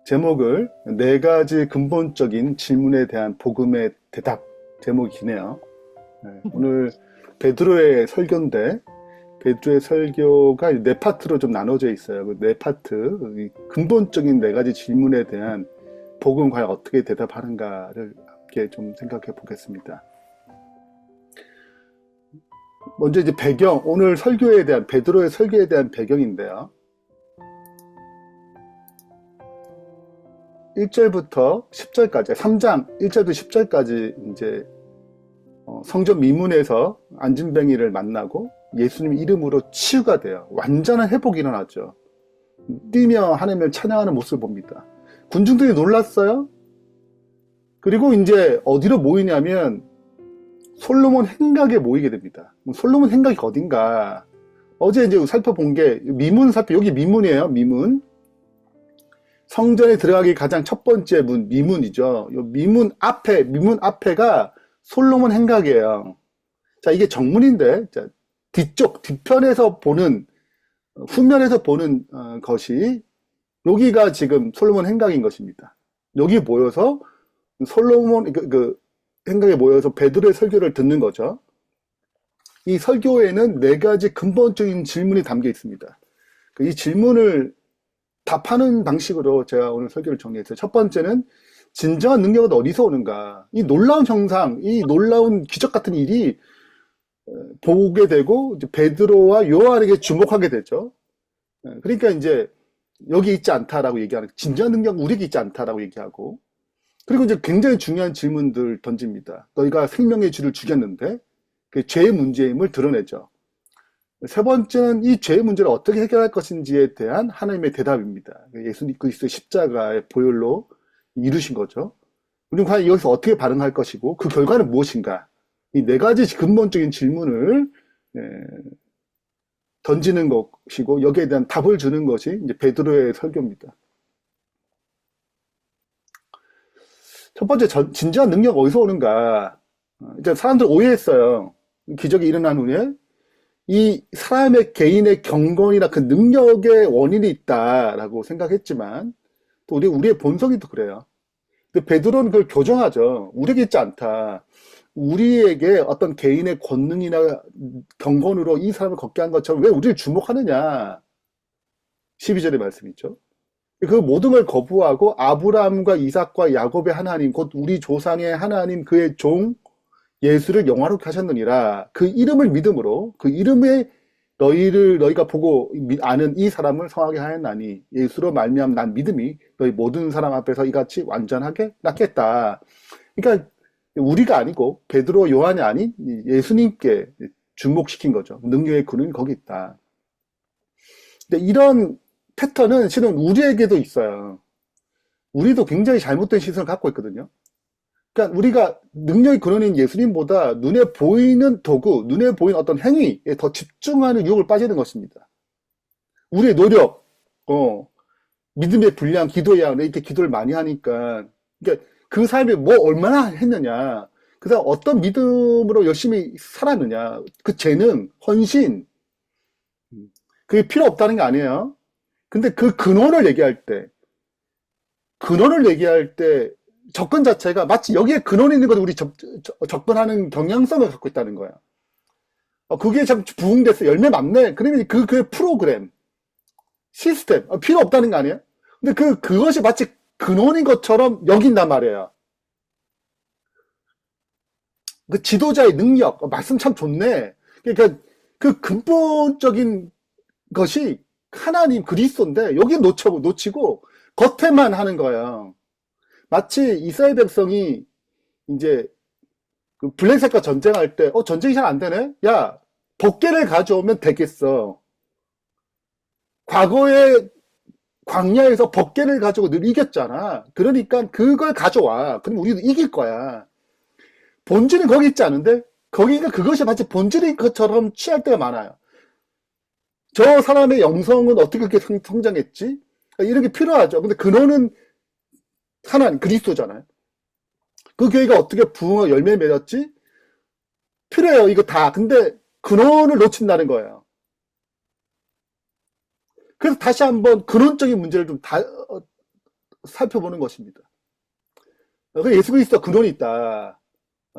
제목을 네 가지 근본적인 질문에 대한 복음의 대답. 제목이 기네요. 오늘 베드로의 설교인데 베드로의 설교가 네 파트로 좀 나눠져 있어요. 그 네 파트, 근본적인 네 가지 질문에 대한 복음 과연 어떻게 대답하는가를 함께 좀 생각해 보겠습니다. 먼저 이제 배경, 오늘 설교에 대한, 베드로의 설교에 대한 배경인데요. 1절부터 10절까지, 3장 1절부터 10절까지 이제 성전 미문에서 안진뱅이를 만나고 예수님 이름으로 치유가 돼요. 완전한 회복이 일어나죠. 뛰며 하나님을 찬양하는 모습을 봅니다. 군중들이 놀랐어요. 그리고 이제 어디로 모이냐면 솔로몬 행각에 모이게 됩니다. 솔로몬 행각이 어딘가? 어제 이제 살펴본 게 미문 여기 미문이에요. 미문. 성전에 들어가기 가장 첫 번째 문, 미문이죠. 이 미문 앞에가 솔로몬 행각이에요. 자, 이게 정문인데, 자, 뒤편에서 보는, 후면에서 보는 것이, 여기가 지금 솔로몬 행각인 것입니다. 여기 모여서, 솔로몬, 행각에 모여서 베드로의 설교를 듣는 거죠. 이 설교에는 네 가지 근본적인 질문이 담겨 있습니다. 이 질문을 답하는 방식으로 제가 오늘 설교를 정리했어요. 첫 번째는 진정한 능력은 어디서 오는가? 이 놀라운 형상, 이 놀라운 기적 같은 일이 보게 되고 이제 베드로와 요한에게 주목하게 되죠. 그러니까 이제 여기 있지 않다라고 얘기하는, 진정한 능력은 우리에게 있지 않다라고 얘기하고, 그리고 이제 굉장히 중요한 질문들 던집니다. 너희가 생명의 주를 죽였는데 그 죄의 문제임을 드러내죠. 세 번째는 이 죄의 문제를 어떻게 해결할 것인지에 대한 하나님의 대답입니다. 예수님 그리스도의 십자가의 보혈로 이루신 거죠. 우리는 과연 여기서 어떻게 반응할 것이고 그 결과는 무엇인가? 이 네 가지 근본적인 질문을 던지는 것이고 여기에 대한 답을 주는 것이 이제 베드로의 설교입니다. 첫 번째, 진정한 능력 어디서 오는가? 이제 사람들 오해했어요. 기적이 일어난 후에 이 사람의 개인의 경건이나 그 능력의 원인이 있다라고 생각했지만 또 우리의 본성이 또 그래요. 근데 베드로는 그걸 교정하죠. 우리에게 있지 않다. 우리에게 어떤 개인의 권능이나 경건으로 이 사람을 걷게 한 것처럼 왜 우리를 주목하느냐. 12절의 말씀이죠. 그 모든 걸 거부하고 아브라함과 이삭과 야곱의 하나님, 곧 우리 조상의 하나님, 그의 종 예수를 영화롭게 하셨느니라. 그 이름을 믿음으로, 그 이름에 너희가 보고 아는 이 사람을 성하게 하였나니 예수로 말미암아 난 믿음이 너희 모든 사람 앞에서 이같이 완전하게 낫겠다. 그러니까 우리가 아니고 베드로 요한이 아닌 예수님께 주목시킨 거죠. 능력의 근원이 거기 있다. 근데 이런 패턴은 실은 우리에게도 있어요. 우리도 굉장히 잘못된 시선을 갖고 있거든요. 그러니까 우리가 능력의 근원인 예수님보다 눈에 보이는 도구, 눈에 보이는 어떤 행위에 더 집중하는 유혹을 빠지는 것입니다. 우리의 노력, 믿음의 분량, 기도의 양, 이렇게 기도를 많이 하니까, 그러니까 그 삶에 뭐 얼마나 했느냐, 그 사람 어떤 믿음으로 열심히 살았느냐, 그 재능, 헌신, 그게 필요 없다는 게 아니에요. 근데 그 근원을 얘기할 때 접근 자체가 마치 여기에 근원이 있는 것도 우리 접근하는 경향성을 갖고 있다는 거야. 그게 참 부흥됐어. 열매 맺네. 그러면 그의 프로그램, 시스템, 필요 없다는 거 아니에요? 근데 그것이 마치 근원인 것처럼 여긴단 말이에요. 그 지도자의 능력, 말씀 참 좋네. 그러니까 그 근본적인 것이 하나님 그리스도인데 여기 놓치고 겉에만 하는 거예요. 마치 이스라엘 백성이 이제 그 블레셋과 전쟁할 때 전쟁이 잘 안 되네? 야, 법궤를 가져오면 되겠어. 과거에 광야에서 법궤를 가지고 늘 이겼잖아. 그러니까 그걸 가져와. 그럼 우리도 이길 거야. 본질은 거기 있지 않은데 거기가 그것이 마치 본질인 것처럼 취할 때가 많아요. 저 사람의 영성은 어떻게 그렇게 성장했지? 이런 게 필요하죠. 근데 근원은 하나님, 그리스도잖아요. 그 교회가 어떻게 부흥하고 열매 맺었지? 필요해요, 이거 다. 근데 근원을 놓친다는 거예요. 그래서 다시 한번 근원적인 문제를 좀 살펴보는 것입니다. 예수 그리스도 근원이 있다.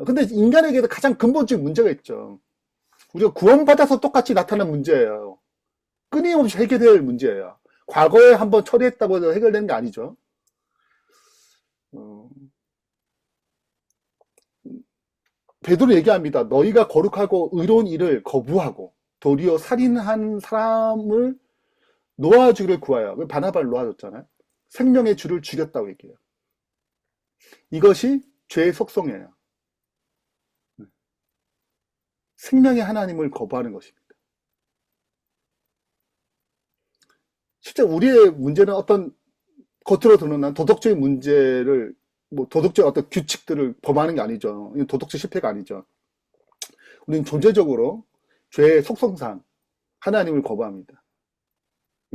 근데 인간에게도 가장 근본적인 문제가 있죠. 우리가 구원받아서 똑같이 나타난 문제예요. 끊임없이 해결될 문제예요. 과거에 한번 처리했다고 해서 해결되는 게 아니죠. 베드로 얘기합니다. 너희가 거룩하고 의로운 일을 거부하고 도리어 살인한 사람을 놓아주기를 구하여. 바나바를 놓아줬잖아요. 생명의 주를 죽였다고 얘기해요. 이것이 죄의 속성이에요. 생명의 하나님을 거부하는 것입니다. 실제 우리의 문제는 어떤 겉으로 드러난 도덕적인 문제를, 도덕적 어떤 규칙들을 범하는 게 아니죠. 이건 도덕적 실패가 아니죠. 우리는 존재적으로 죄의 속성상 하나님을 거부합니다.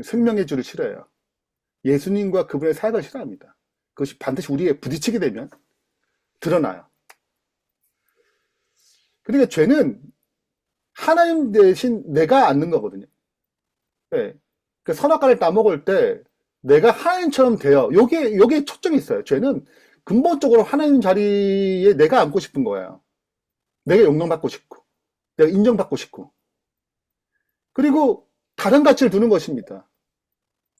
생명의 주를 싫어해요. 예수님과 그분의 사역을 싫어합니다. 그것이 반드시 우리에 부딪히게 되면 드러나요. 그러니까 죄는 하나님 대신 내가 앉는 거거든요. 네. 그 선악과를 따먹을 때 내가 하나님처럼 돼요. 요게 초점이 있어요. 죄는 근본적으로 하나님 자리에 내가 앉고 싶은 거예요. 내가 용납받고 싶고, 내가 인정받고 싶고, 그리고 다른 가치를 두는 것입니다.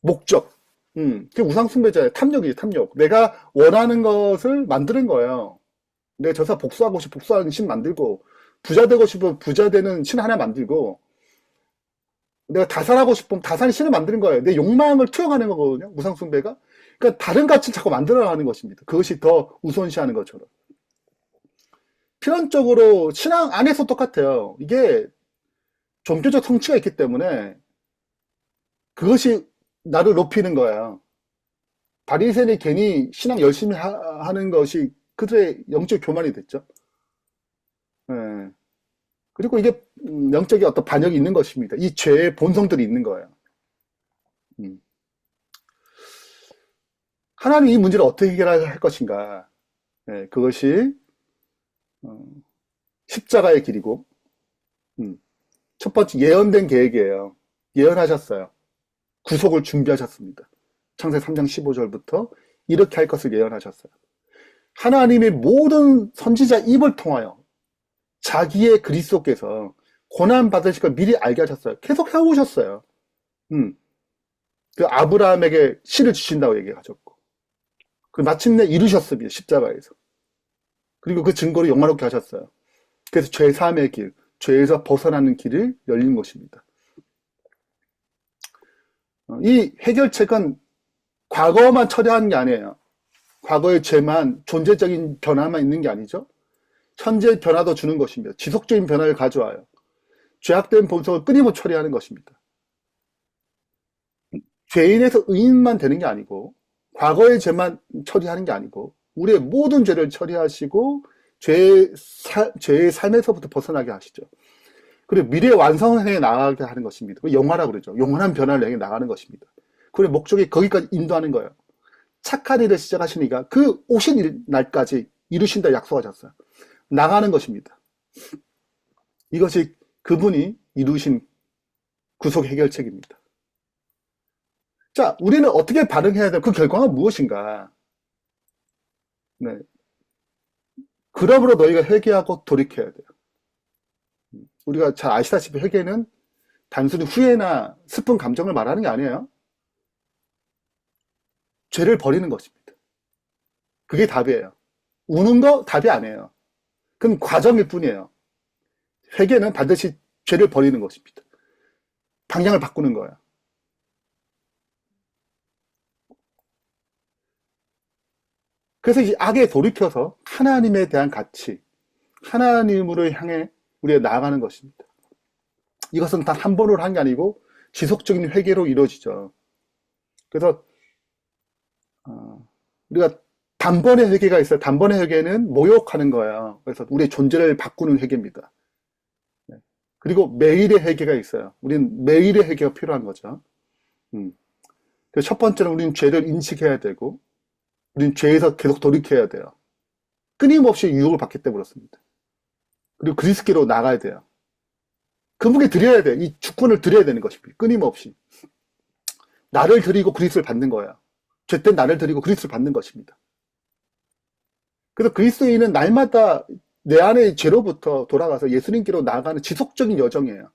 목적. 그게 우상숭배자예요. 탐욕이에요, 탐욕. 내가 원하는 것을 만드는 거예요. 내가 저사 복수하고 싶어 복수하는 신 만들고, 부자 되고 싶으면 부자 되는 신 하나 만들고, 내가 다산하고 싶으면 다산의 신을 만드는 거예요. 내 욕망을 투영하는 거거든요. 우상숭배가. 그러니까 다른 가치를 자꾸 만들어가는 것입니다. 그것이 더 우선시하는 것처럼. 필연적으로 신앙 안에서 똑같아요. 이게 종교적 성취가 있기 때문에 그것이 나를 높이는 거예요. 바리새인이 괜히 신앙 열심히 하는 것이 그들의 영적 교만이 됐죠. 네. 그리고 이게 영적인 어떤 반역이 있는 것입니다. 이 죄의 본성들이 있는 거예요. 하나님 이 문제를 어떻게 해결할 것인가? 네, 그것이 십자가의 길이고, 첫 번째 예언된 계획이에요. 예언하셨어요. 구속을 준비하셨습니다. 창세기 3장 15절부터 이렇게 할 것을 예언하셨어요. 하나님의 모든 선지자 입을 통하여 자기의 그리스도께서 고난 받으실 걸 미리 알게 하셨어요. 계속 해오셨어요. 그 아브라함에게 씨를 주신다고 얘기하셨고, 그 마침내 이루셨습니다. 십자가에서. 그리고 그 증거로 영화롭게 하셨어요. 그래서 죄사함의 길, 죄에서 벗어나는 길을 열린 것입니다. 이 해결책은 과거만 처리하는 게 아니에요. 과거의 죄만, 존재적인 변화만 있는 게 아니죠. 현재 변화도 주는 것입니다. 지속적인 변화를 가져와요. 죄악된 본성을 끊임없이 처리하는 것입니다. 죄인에서 의인만 되는 게 아니고, 과거의 죄만 처리하는 게 아니고, 우리의 모든 죄를 처리하시고 죄의 삶에서부터 벗어나게 하시죠. 그리고 미래의 완성을 향해 나가게 하는 것입니다. 영화라고 그러죠. 영원한 변화를 향해 나가는 것입니다. 그리고 목적이 거기까지 인도하는 거예요. 착한 일을 시작하시니까 그 오신 날까지 이루신다 약속하셨어요. 나가는 것입니다. 이것이 그분이 이루신 구속 해결책입니다. 자, 우리는 어떻게 반응해야 돼요? 그 결과가 무엇인가? 네. 그러므로 너희가 회개하고 돌이켜야 돼요. 우리가 잘 아시다시피 회개는 단순히 후회나 슬픈 감정을 말하는 게 아니에요. 죄를 버리는 것입니다. 그게 답이에요. 우는 거 답이 아니에요. 그건 과정일 뿐이에요. 회개는 반드시 죄를 버리는 것입니다. 방향을 바꾸는 거예요. 그래서 이 악에 돌이켜서 하나님에 대한 가치, 하나님으로 향해 우리가 나아가는 것입니다. 이것은 단 한 번으로 한 게 아니고 지속적인 회개로 이루어지죠. 그래서 우리가 단번에 회개가 있어요. 단번에 회개는 모욕하는 거예요. 그래서 우리의 존재를 바꾸는 회개입니다. 그리고 매일의 회개가 있어요. 우리는 매일의 회개가 필요한 거죠. 그래서 첫 번째는 우리는 죄를 인식해야 되고, 우리는 죄에서 계속 돌이켜야 돼요. 끊임없이 유혹을 받기 때문에 그렇습니다. 그리고 그리스도로 나가야 돼요. 그분께 드려야 돼요. 이 주권을 드려야 되는 것입니다. 끊임없이. 나를 드리고 그리스도를 받는 거예요. 죄된 나를 드리고 그리스도를 받는 것입니다. 그래서 그리스도인은 날마다 내 안의 죄로부터 돌아가서 예수님께로 나아가는 지속적인 여정이에요.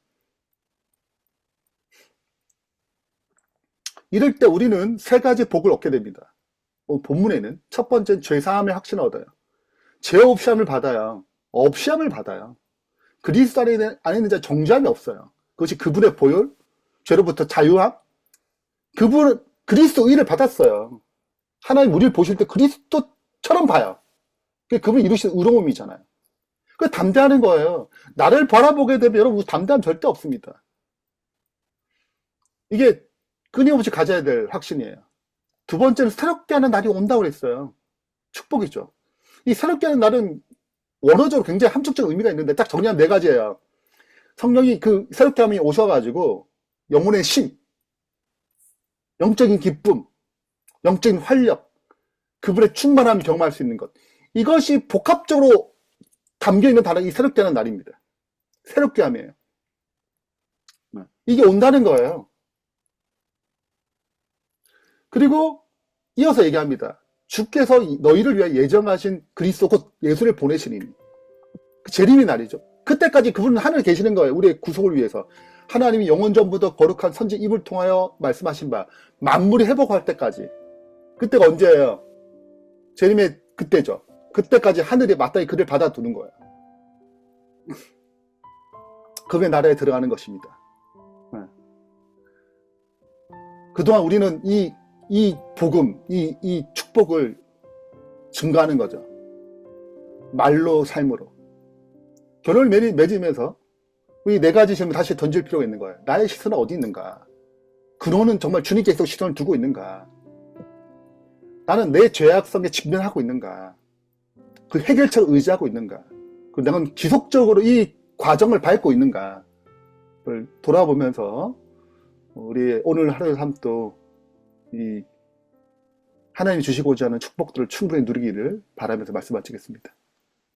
이럴 때 우리는 세 가지 복을 얻게 됩니다. 본문에는 첫 번째는 죄사함의 확신을 얻어요. 죄 없이함을 받아요. 없이함을 받아요. 그리스도 안에 있는 자 정죄함이 없어요. 그것이 그분의 보혈, 죄로부터 자유함. 그분은 그리스도 의를 받았어요. 하나님 우리를 보실 때 그리스도처럼 봐요. 그게 그분이 이루신 의로움이잖아요. 그 담대하는 거예요. 나를 바라보게 되면 여러분 담대함 절대 없습니다. 이게 끊임없이 가져야 될 확신이에요. 두 번째는 새롭게 하는 날이 온다고 그랬어요. 축복이죠. 이 새롭게 하는 날은 원어적으로 굉장히 함축적 의미가 있는데 딱 정리하면 네 가지예요. 성령이 그 새롭게 함이 오셔가지고 영혼의 심, 영적인 기쁨, 영적인 활력, 그분의 충만함을 경험할 수 있는 것. 이것이 복합적으로 담겨있는 단어가 이 새롭게 하는 날입니다. 새롭게 함이에요. 이게 온다는 거예요. 그리고 이어서 얘기합니다. 주께서 너희를 위해 예정하신 그리스도 곧 예수를 보내시니 그 재림의 날이죠. 그때까지 그분은 하늘에 계시는 거예요. 우리의 구속을 위해서. 하나님이 영원 전부터 거룩한 선지 입을 통하여 말씀하신 바 만물이 회복할 때까지. 그때가 언제예요? 재림의 그때죠. 그때까지 하늘이 마땅히 그를 받아두는 거예요. 그분의 나라에 들어가는 것입니다. 그동안 우리는 이 복음, 이 축복을 증가하는 거죠. 말로, 삶으로. 결혼을 맺으면서 이 네 가지 질문을 다시 던질 필요가 있는 거예요. 나의 시선은 어디 있는가? 근원은 정말 주님께 계속 시선을 두고 있는가? 나는 내 죄악성에 직면하고 있는가? 그 해결책을 의지하고 있는가? 그리고 내가 지속적으로 이 과정을 밟고 있는가를 돌아보면서 우리 오늘 하루의 삶도 이 하나님이 주시고자 하는 축복들을 충분히 누리기를 바라면서 말씀 마치겠습니다.